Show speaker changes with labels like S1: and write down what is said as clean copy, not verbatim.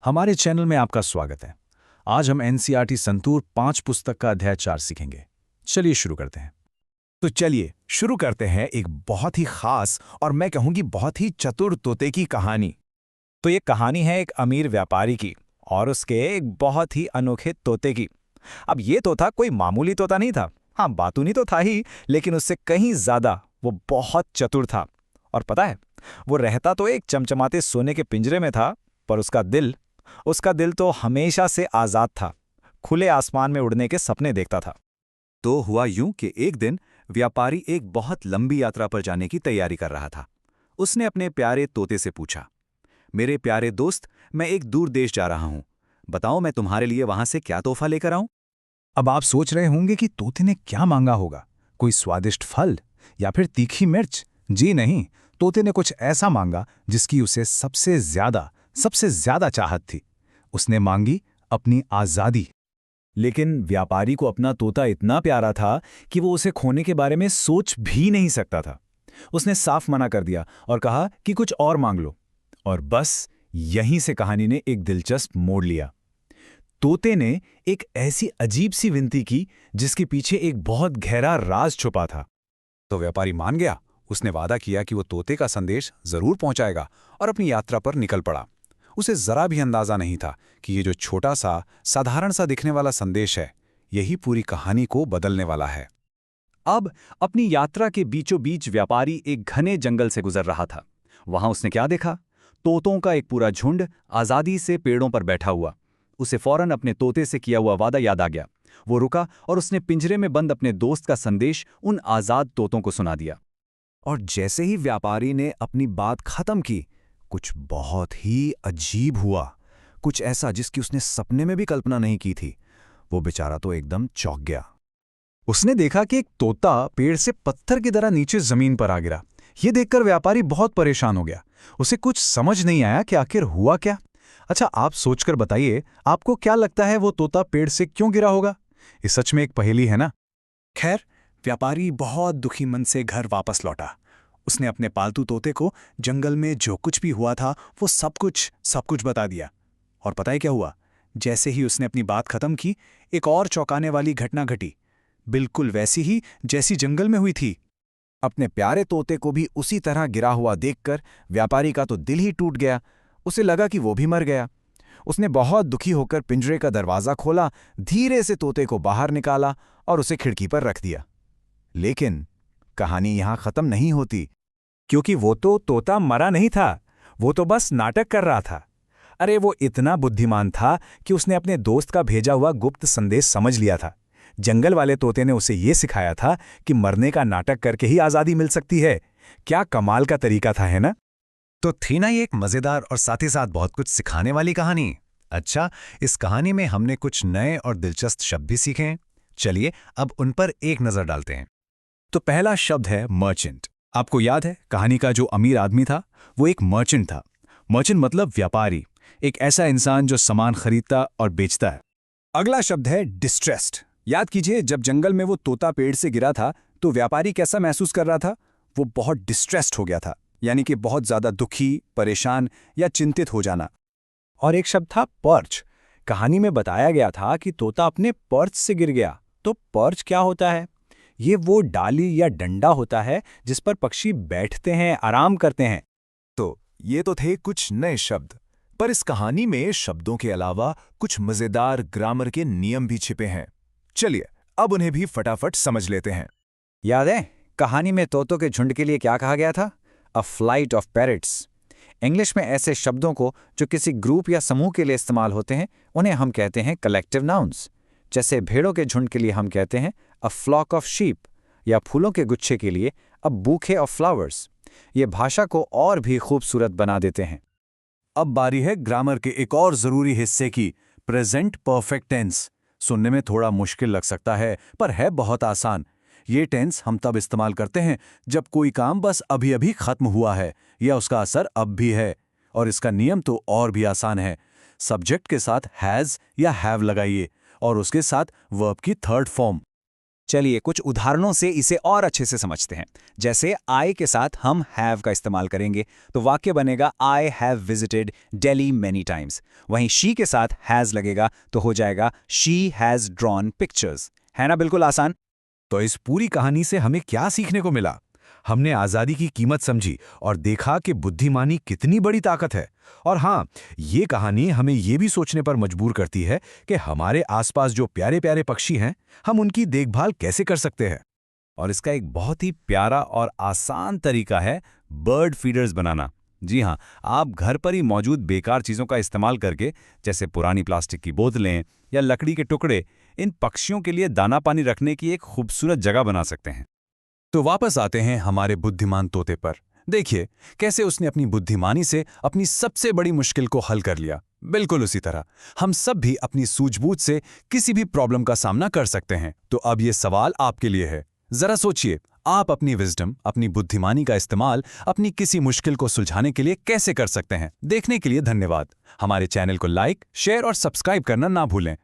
S1: हमारे चैनल में आपका स्वागत है। आज हम एनसीईआरटी संतूर 5 पुस्तक का अध्याय 4 सीखेंगे। चलिए शुरू करते हैं।
S2: तो चलिए शुरू करते हैं एक बहुत ही खास और मैं कहूंगी बहुत ही चतुर तोते की कहानी। तो ये कहानी है एक अमीर व्यापारी की और उसके एक बहुत ही अनोखे तोते की। अब ये तोता कोई मामूली तोता नहीं था। हाँ, बातूनी तो था ही, लेकिन उससे कहीं ज्यादा वो बहुत चतुर था। और पता है, वो रहता तो एक चमचमाते सोने के पिंजरे में था, पर उसका दिल तो हमेशा से आजाद था। खुले आसमान में उड़ने के सपने देखता था। तो हुआ यूं कि एक दिन व्यापारी एक बहुत लंबी यात्रा पर जाने की तैयारी कर रहा था। उसने अपने प्यारे तोते से पूछा, मेरे प्यारे दोस्त, मैं एक दूर देश जा रहा हूं। बताओ मैं तुम्हारे लिए वहां से क्या तोहफा लेकर आऊं?
S1: अब आप सोच रहे होंगे कि तोते ने क्या मांगा होगा, कोई स्वादिष्ट फल या फिर तीखी मिर्च। जी नहीं, तोते ने कुछ ऐसा मांगा जिसकी उसे सबसे ज्यादा चाहत थी। उसने मांगी अपनी आजादी।
S2: लेकिन व्यापारी को अपना तोता इतना प्यारा था कि वो उसे खोने के बारे में सोच भी नहीं सकता था। उसने साफ मना कर दिया और कहा कि कुछ और मांग लो। और बस यहीं से कहानी ने एक दिलचस्प मोड़ लिया। तोते ने एक ऐसी अजीब सी विनती की जिसके पीछे एक बहुत गहरा राज छुपा था।
S1: तो व्यापारी मान गया। उसने वादा किया कि वो तोते का संदेश जरूर पहुंचाएगा और अपनी यात्रा पर निकल पड़ा। उसे जरा भी अंदाजा नहीं था कि ये जो छोटा सा साधारण सा दिखने वाला संदेश है, यही पूरी कहानी को बदलने वाला है।
S2: अब अपनी यात्रा के बीचों बीच व्यापारी एक घने जंगल से गुजर रहा था। वहां उसने क्या देखा? तोतों का एक पूरा झुंड आजादी से पेड़ों पर बैठा हुआ। उसे फौरन अपने तोते से किया हुआ वादा याद आ गया। वो रुका और उसने पिंजरे में बंद अपने दोस्त का संदेश उन आजाद तोतों को सुना दिया। और जैसे ही व्यापारी ने अपनी बात खत्म की, कुछ बहुत ही अजीब हुआ। कुछ ऐसा जिसकी उसने सपने में भी कल्पना नहीं की थी। वो बेचारा तो एकदम चौंक गया।
S1: उसने देखा कि एक तोता पेड़ से पत्थर की तरह नीचे जमीन पर आ गिरा। ये देखकर व्यापारी बहुत परेशान हो गया। उसे कुछ समझ नहीं आया कि आखिर हुआ क्या। अच्छा, आप सोचकर बताइए, आपको क्या लगता है वो तोता पेड़ से क्यों गिरा होगा? ये सच में एक पहेली है ना?
S2: खैर, व्यापारी बहुत दुखी मन से घर वापस लौटा। उसने अपने पालतू तोते को जंगल में जो कुछ भी हुआ था वो सब कुछ बता दिया। और पता है क्या हुआ? जैसे ही उसने अपनी बात खत्म की, एक और चौंकाने वाली घटना घटी, बिल्कुल वैसी ही जैसी जंगल में हुई थी। अपने प्यारे तोते को भी उसी तरह गिरा हुआ देखकर व्यापारी का तो दिल ही टूट गया। उसे लगा कि वो भी मर गया। उसने बहुत दुखी होकर पिंजरे का दरवाजा खोला, धीरे से तोते को बाहर निकाला और उसे खिड़की पर रख दिया। लेकिन कहानी यहां खत्म नहीं होती, क्योंकि वो तो तोता मरा नहीं था। वो तो बस नाटक कर रहा था। अरे, वो इतना बुद्धिमान था कि उसने अपने दोस्त का भेजा हुआ गुप्त संदेश समझ लिया था। जंगल वाले तोते ने उसे ये सिखाया था कि मरने का नाटक करके ही आजादी मिल सकती है। क्या कमाल का तरीका था, है ना? तो थी ना ये एक मजेदार और साथ ही साथ बहुत कुछ सिखाने वाली कहानी। अच्छा, इस कहानी में हमने कुछ नए और दिलचस्प शब्द भी सीखे हैं। चलिए अब उन पर एक नजर डालते हैं।
S1: तो पहला शब्द है मर्चेंट। आपको याद है, कहानी का जो अमीर आदमी था वो एक मर्चेंट था। मर्चेंट मतलब व्यापारी, एक ऐसा इंसान जो सामान खरीदता और बेचता है।
S2: अगला शब्द है डिस्ट्रेस्ड। याद कीजिए, जब जंगल में वो तोता पेड़ से गिरा था तो व्यापारी कैसा महसूस कर रहा था? वो बहुत डिस्ट्रेस्ड हो गया था, यानी कि बहुत ज्यादा दुखी, परेशान या चिंतित हो जाना। और एक शब्द था पर्च। कहानी में बताया गया था कि तोता अपने पर्च से गिर गया। तो पर्च क्या होता है? ये वो डाली या डंडा होता है जिस पर पक्षी बैठते हैं, आराम करते हैं। तो ये तो थे कुछ नए शब्द, पर इस कहानी में शब्दों के अलावा कुछ मजेदार ग्रामर के नियम भी छिपे हैं। चलिए अब उन्हें भी फटाफट समझ लेते हैं। याद है, कहानी में तोतों के झुंड के लिए क्या कहा गया था? A flight of parrots. English में ऐसे शब्दों को जो किसी ग्रुप या समूह के लिए इस्तेमाल होते हैं, उन्हें हम कहते हैं कलेक्टिव नाउन्स। जैसे भेड़ों के झुंड के लिए हम कहते हैं अ फ्लॉक ऑफ शीप, या फूलों के गुच्छे के लिए अ बूके ऑफ फ्लावर्स। ये भाषा को और भी खूबसूरत बना देते हैं। अब बारी है ग्रामर के एक और जरूरी हिस्से की, प्रेजेंट परफेक्ट टेंस। सुनने में थोड़ा मुश्किल लग सकता है, पर है बहुत आसान। ये टेंस हम तब इस्तेमाल करते हैं जब कोई काम बस अभी अभी खत्म हुआ है या उसका असर अब भी है। और इसका नियम तो और भी आसान है। सब्जेक्ट के साथ हैज या हैव लगाइए और उसके साथ वर्ब की थर्ड फॉर्म। चलिए कुछ उदाहरणों से इसे और अच्छे से समझते हैं। जैसे आई के साथ हम हैव का इस्तेमाल करेंगे तो वाक्य बनेगा I have visited Delhi many times. वहीं शी के साथ हैज लगेगा तो हो जाएगा शी हैज ड्रॉन पिक्चर्स। है ना बिल्कुल आसान।
S3: तो इस पूरी कहानी से हमें क्या सीखने को मिला? हमने आज़ादी की कीमत समझी और देखा कि बुद्धिमानी कितनी बड़ी ताकत है। और हाँ, ये कहानी हमें ये भी सोचने पर मजबूर करती है कि हमारे आसपास जो प्यारे प्यारे पक्षी हैं, हम उनकी देखभाल कैसे कर सकते हैं।
S4: और इसका एक बहुत ही प्यारा और आसान तरीका है बर्ड फीडर्स बनाना। जी हाँ, आप घर पर ही मौजूद बेकार चीज़ों का इस्तेमाल करके, जैसे पुरानी प्लास्टिक की बोतलें या लकड़ी के टुकड़े, इन पक्षियों के लिए दाना पानी रखने की एक खूबसूरत जगह बना सकते हैं।
S3: तो वापस आते हैं हमारे बुद्धिमान तोते पर। देखिए कैसे उसने अपनी बुद्धिमानी से अपनी सबसे बड़ी मुश्किल को हल कर लिया। बिल्कुल उसी तरह हम सब भी अपनी सूझबूझ से किसी भी प्रॉब्लम का सामना कर सकते हैं। तो अब ये सवाल आपके लिए है, जरा सोचिए, आप अपनी विजडम, अपनी बुद्धिमानी का इस्तेमाल अपनी किसी मुश्किल को सुलझाने के लिए कैसे कर सकते हैं। देखने के लिए धन्यवाद। हमारे चैनल को लाइक, शेयर और सब्सक्राइब करना ना भूलें।